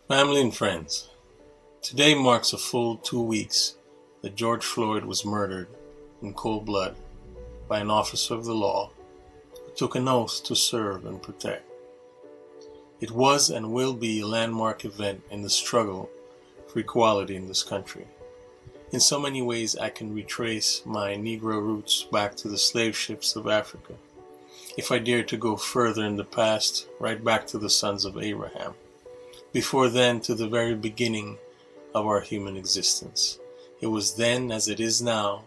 Family and friends, today marks a full 2 weeks that George Floyd was murdered in cold blood by an officer of the law who took an oath to serve and protect. It was and will be a landmark event in the struggle for equality in this country. In so many ways, I can retrace my Negro roots back to the slave ships of Africa. If I dare to go further in the past, right back to the sons of Abraham. Before then, to the very beginning of our human existence. It was then as it is now,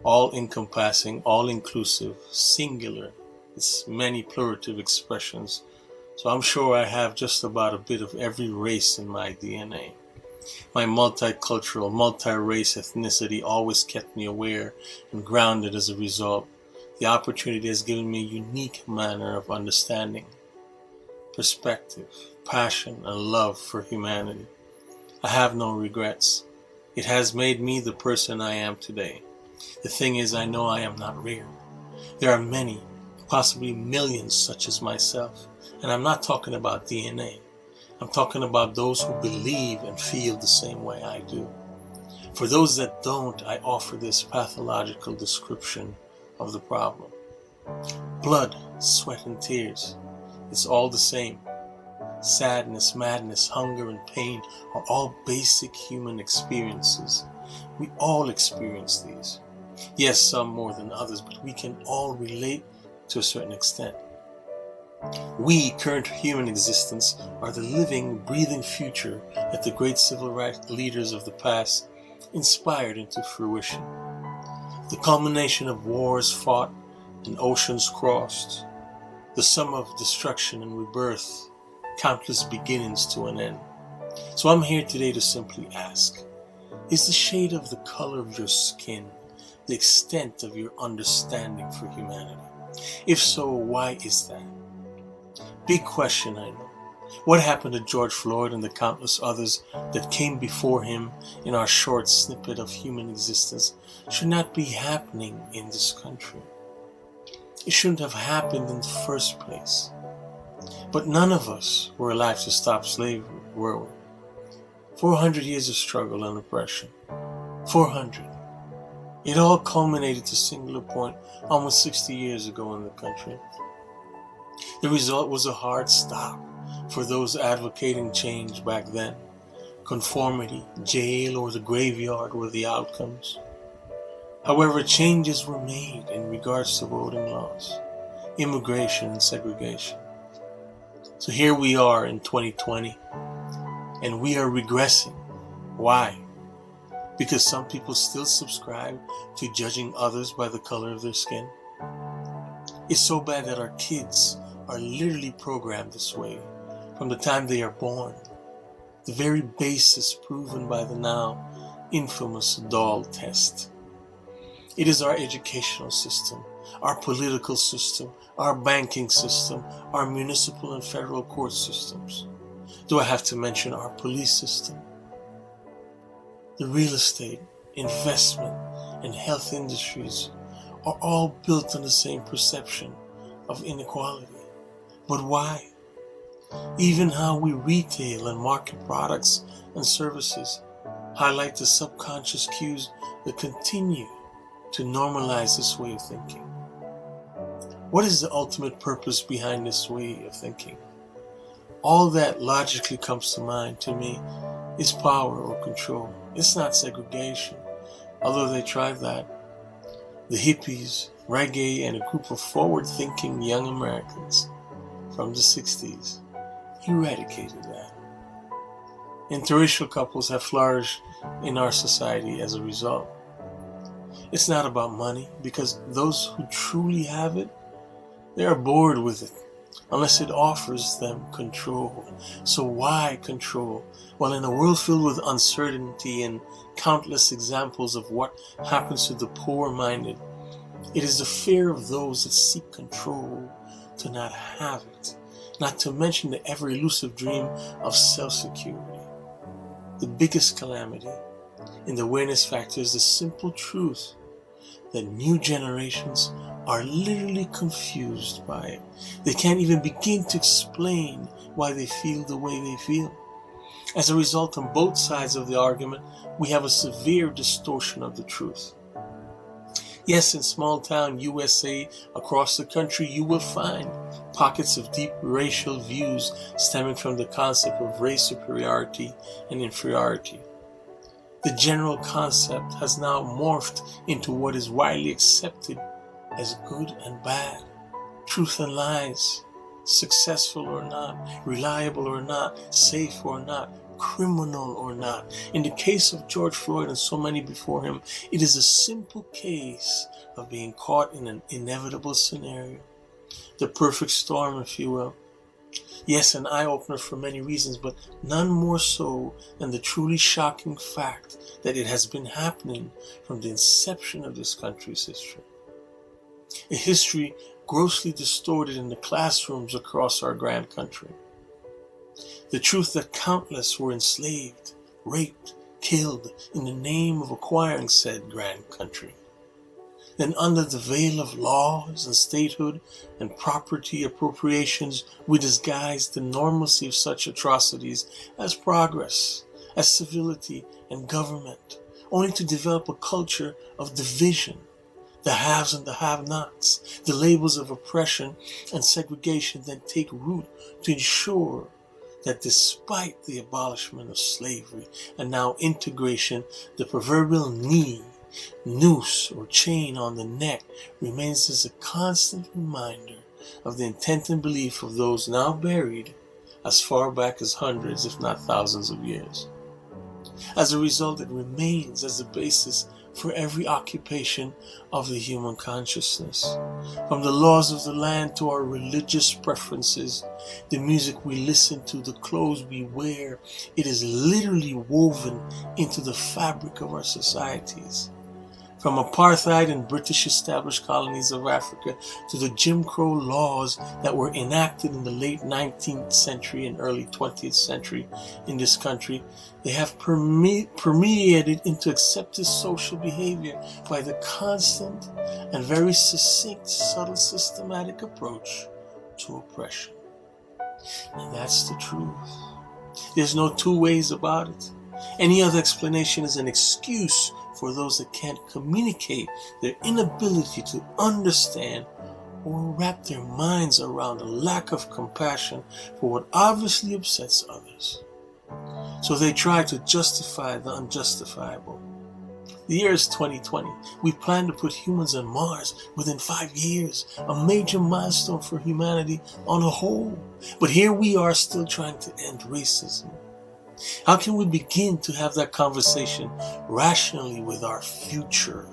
all-encompassing, all-inclusive, singular. It's many plurative expressions. So I'm sure I have just about a bit of every race in my DNA. My multicultural, multi-race ethnicity always kept me aware and grounded as a result. The opportunity has given me a unique manner of understanding, perspective, passion, and love for humanity. I have no regrets. It has made me the person I am today. The thing is, I know I am not rare. There are many, possibly millions such as myself, and I'm not talking about DNA. I'm talking about those who believe and feel the same way I do. For those that don't, I offer this pathological description of the problem. Blood, sweat, and tears. It's all the same. Sadness, madness, hunger, and pain are all basic human experiences. We all experience these. Yes, some more than others, but we can all relate to a certain extent. We, current human existence, are the living, breathing future that the great civil rights leaders of the past inspired into fruition. The culmination of wars fought and oceans crossed. The sum of destruction and rebirth, countless beginnings to an end. So I'm here today to simply ask, is the shade of the color of your skin the extent of your understanding for humanity? If so, why is that? Big question, I know. What happened to George Floyd and the countless others that came before him in our short snippet of human existence should not be happening in this country. It shouldn't have happened in the first place. But none of us were alive to stop slavery, were we? 400 years of struggle and oppression. 400. It all culminated to a singular point almost 60 years ago in the country. The result was a hard stop for those advocating change back then. Conformity, jail, or the graveyard were the outcomes. However, changes were made in regards to voting laws, immigration, and segregation. So here we are in 2020, and we are regressing. Why? Because some people still subscribe to judging others by the color of their skin. It's so bad that our kids are literally programmed this way from the time they are born. The very basis proven by the now infamous doll test. It is our educational system, our political system, our banking system, our municipal and federal court systems. Do I have to mention our police system? The real estate, investment, and health industries are all built on the same perception of inequality. But why? Even how we retail and market products and services highlight the subconscious cues that continue to normalize this way of thinking. What is the ultimate purpose behind this way of thinking? All that logically comes to mind to me is power or control. It's not segregation, although they tried that. The hippies, reggae, and a group of forward-thinking young Americans from the 60s eradicated that. Interracial couples have flourished in our society as a result. It's not about money, because those who truly have it, they are bored with it, unless it offers them control. So why control? Well, in a world filled with uncertainty and countless examples of what happens to the poor-minded, it is the fear of those that seek control to not have it, not to mention the ever-elusive dream of self-security. The biggest calamity in the awareness factor is the simple truth that new generations are literally confused by it. They can't even begin to explain why they feel the way they feel. As a result, on both sides of the argument, we have a severe distortion of the truth. Yes, in small town USA across the country, you will find pockets of deep racial views stemming from the concept of race superiority and inferiority. The general concept has now morphed into what is widely accepted as good and bad, truth and lies, successful or not, reliable or not, safe or not, criminal or not. In the case of George Floyd and so many before him, it is a simple case of being caught in an inevitable scenario. The perfect storm, if you will. Yes, an eye-opener for many reasons, but none more so than the truly shocking fact that it has been happening from the inception of this country's history. A history grossly distorted in the classrooms across our grand country. The truth that countless were enslaved, raped, killed in the name of acquiring said grand country. Then under the veil of laws and statehood and property appropriations, we disguised the normalcy of such atrocities as progress, as civility and government, only to develop a culture of division, the haves and the have-nots. The labels of oppression and segregation then take root to ensure that despite the abolishment of slavery and now integration, the proverbial knee, noose, or chain on the neck remains as a constant reminder of the intent and belief of those now buried as far back as hundreds, if not thousands of years. As a result, it remains as a basis for every occupation of the human consciousness. From the laws of the land to our religious preferences, the music we listen to, the clothes we wear, it is literally woven into the fabric of our societies. From apartheid and British established colonies of Africa to the Jim Crow laws that were enacted in the late 19th century and early 20th century in this country, they have permeated into accepted social behavior by the constant and very succinct, subtle, systematic approach to oppression. And that's the truth. There's no two ways about it. Any other explanation is an excuse for those that can't communicate their inability to understand or wrap their minds around a lack of compassion for what obviously upsets others. So they try to justify the unjustifiable. The year is 2020. We plan to put humans on Mars within 5 years, a major milestone for humanity on a whole. But here we are still trying to end racism. How can we begin to have that conversation rationally with our future?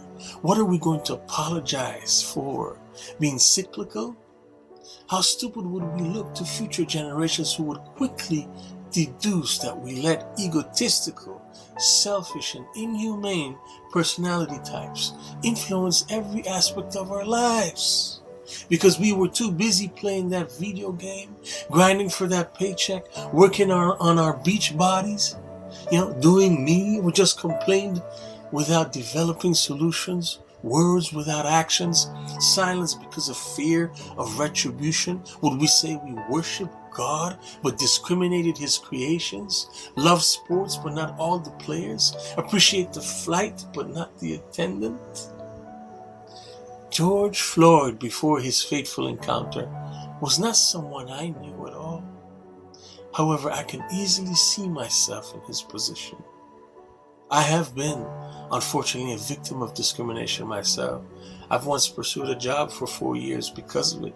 What are we going to apologize for? Being cyclical? How stupid would we look to future generations who would quickly deduce that we let egotistical, selfish, and inhumane personality types influence every aspect of our lives? Because we were too busy playing that video game, grinding for that paycheck, working on our beach bodies, doing me. We just complained without developing solutions, words without actions, silence because of fear of retribution. Would we say we worship God but discriminated his creations, love sports but not all the players, appreciate the flight but not the attendant? George Floyd, before his fateful encounter, was not someone I knew at all. However, I can easily see myself in his position. I have been, unfortunately, a victim of discrimination myself. I've once pursued a job for 4 years because of it.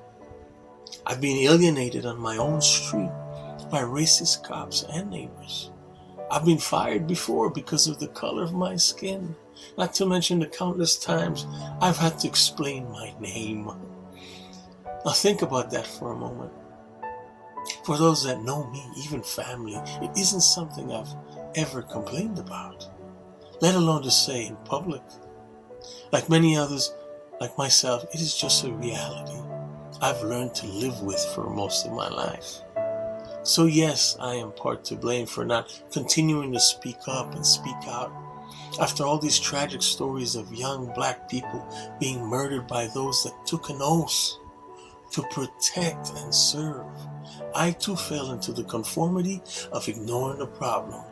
I've been alienated on my own street by racist cops and neighbors. I've been fired before because of the color of my skin. Not to mention the countless times I've had to explain my name. Now think about that for a moment. For those that know me, even family, it isn't something I've ever complained about, let alone to say in public. Like many others, like myself, it is just a reality I've learned to live with for most of my life. So yes, I am part to blame for not continuing to speak up and speak out. After all these tragic stories of young black people being murdered by those that took an oath to protect and serve. I too fell into the conformity of ignoring the problem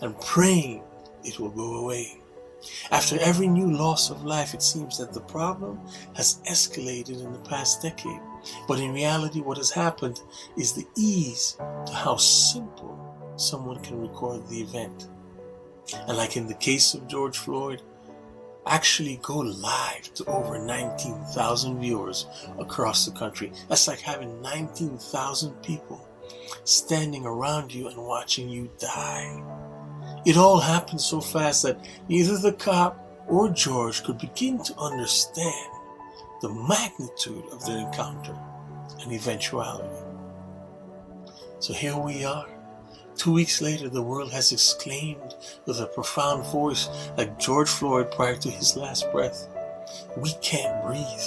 and praying it will go away. After every new loss of life, it seems that the problem has escalated in the past decade. But in reality, what has happened is the ease to how simple someone can record the event. And like in the case of George Floyd, actually go live to over 19,000 viewers across the country. That's like having 19,000 people standing around you and watching you die. It all happened so fast that neither the cop or George could begin to understand the magnitude of their encounter and eventuality. So here we are. 2 weeks later, the world has exclaimed with a profound voice like George Floyd prior to his last breath, "We can't breathe.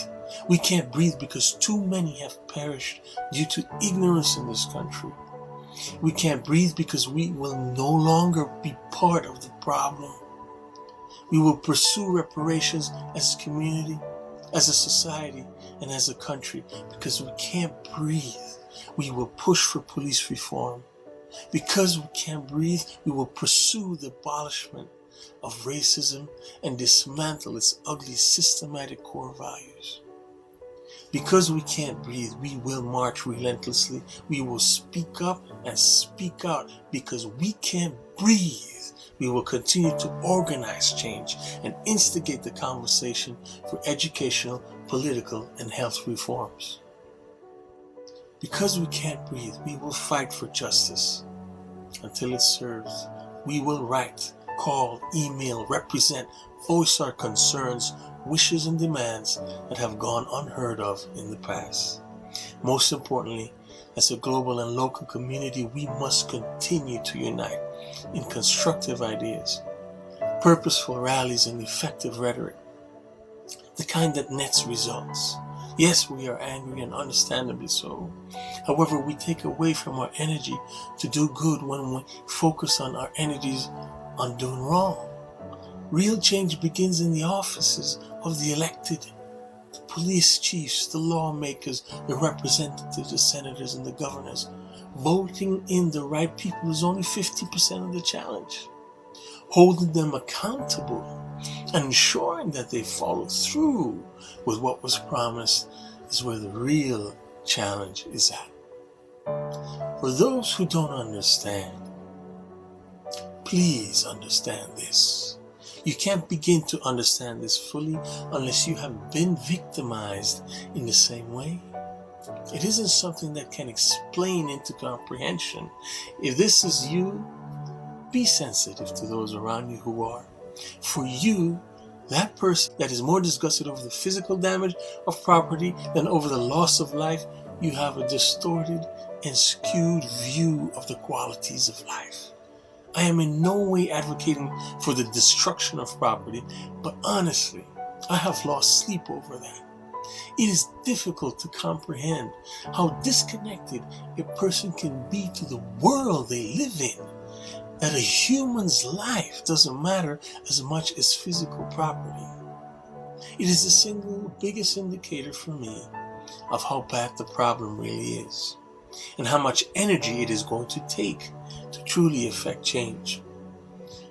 We can't breathe because too many have perished due to ignorance in this country. We can't breathe because we will no longer be part of the problem. We will pursue reparations as a community, as a society, and as a country because we can't breathe. We will push for police reform. Because we can't breathe, we will pursue the abolishment of racism and dismantle its ugly systematic core values. Because we can't breathe, we will march relentlessly. We will speak up and speak out. Because we can't breathe, we will continue to organize change and instigate the conversation for educational, political, and health reforms. Because we can't breathe, we will fight for justice until it serves. We will write, call, email, represent, voice our concerns, wishes, and demands that have gone unheard of in the past. Most importantly, as a global and local community, we must continue to unite in constructive ideas, purposeful rallies, and effective rhetoric, the kind that nets results. Yes, we are angry, and understandably so. However, we take away from our energy to do good when we focus on our energies on doing wrong. Real change begins in the offices of the elected, the police chiefs, the lawmakers, the representatives, the senators, and the governors. Voting in the right people is only 50% of the challenge. Holding them accountable and ensuring that they follow through with what was promised is where the real challenge is at. For those who don't understand, please understand this. You can't begin to understand this fully unless you have been victimized in the same way. It isn't something that can explain into comprehension. If this is you, be sensitive to those around you who are. For you, that person that is more disgusted over the physical damage of property than over the loss of life, you have a distorted and skewed view of the qualities of life. I am in no way advocating for the destruction of property, but honestly, I have lost sleep over that. It is difficult to comprehend how disconnected a person can be to the world they live in, that a human's life doesn't matter as much as physical property. It is the single biggest indicator for me of how bad the problem really is, and how much energy it is going to take to truly affect change.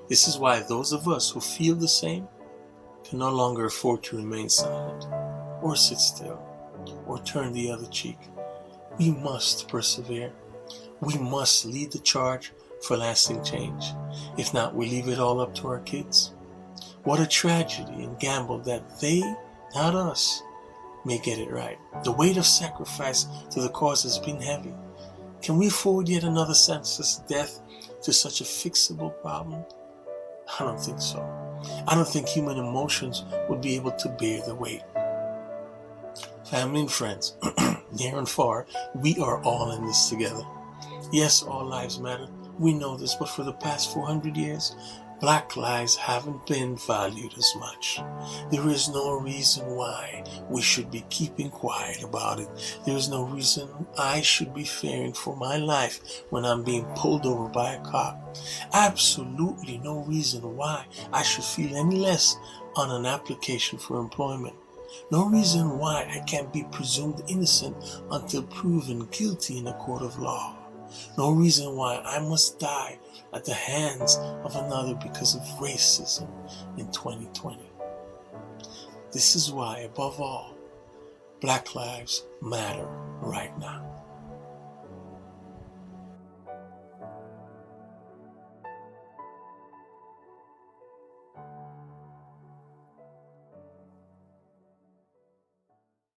This is why those of us who feel the same can no longer afford to remain silent, or sit still, or turn the other cheek. We must persevere. We must lead the charge for lasting change. If not, we leave it all up to our kids. What a tragedy and gamble that they, not us, may get it right. The weight of sacrifice to the cause has been heavy. Can we afford yet another senseless death to such a fixable problem? I don't think so. I don't think human emotions would be able to bear the weight. Family and friends, near and far, we are all in this together. Yes, all lives matter. We know this, but for the past 400 years, Black lives haven't been valued as much. There is no reason why we should be keeping quiet about it. There is no reason I should be fearing for my life when I'm being pulled over by a cop. Absolutely no reason why I should feel any less on an application for employment. No reason why I can't be presumed innocent until proven guilty in a court of law. No reason why I must die at the hands of another because of racism in 2020. This is why, above all, Black lives matter right now.